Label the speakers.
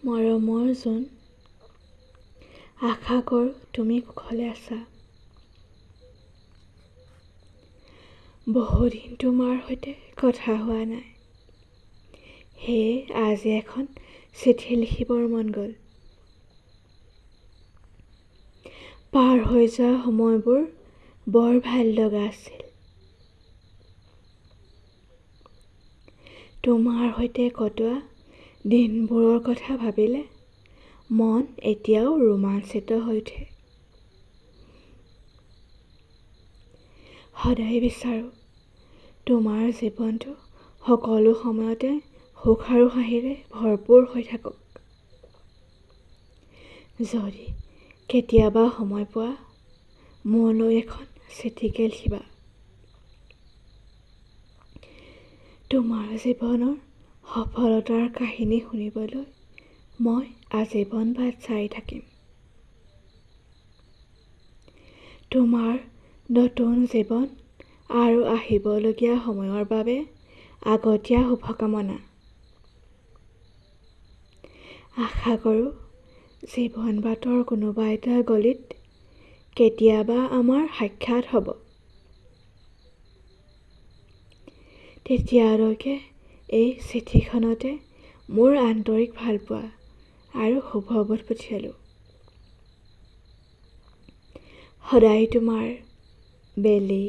Speaker 1: মৰমৰ জোন, আশা কৰোঁ তুমি কুশলে আছা। বহুদিন তোমাৰ সৈতে কথা হোৱা নাই, সেয়ে আজি এখন চিঠি লিখিবৰ মন গ'ল। পাৰ হৈ যোৱা সময়বোৰ বৰ ভাল লগা আছিল। তোমাৰ সৈতে কটোৱা দিনবোৰৰ কথা ভাবিলে মন এতিয়াও ৰোমাঞ্চিত হৈ উঠে। সদায় বিচাৰোঁ তোমাৰ জীৱনটো সকলো সময়তে সুখ আৰু হাঁহিৰে ভৰপূৰ হৈ থাকক। যদি কেতিয়াবা সময় পোৱা মোলৈ এখন চিঠিকে লিখিবা। তোমাৰ জীৱনৰ সফলতাৰ কাহিনী শুনিবলৈ মই আজীৱন বাট চাই থাকিম। তোমাৰ নতুন জীৱন আৰু আহিবলগীয়া সময়ৰ বাবে আগতীয়া শুভকামনা। আশা কৰোঁ জীৱন বাটৰ কোনোবা এটা গলিত কেতিয়াবা আমাৰ সাক্ষাৎ হ'ব। তেতিয়ালৈকে এই চিঠিখনতে মোৰ আন্তৰিক ভালপোৱা আৰু শুভবোধ পঠিয়ালোঁ। সদায় তোমাৰ বেলি।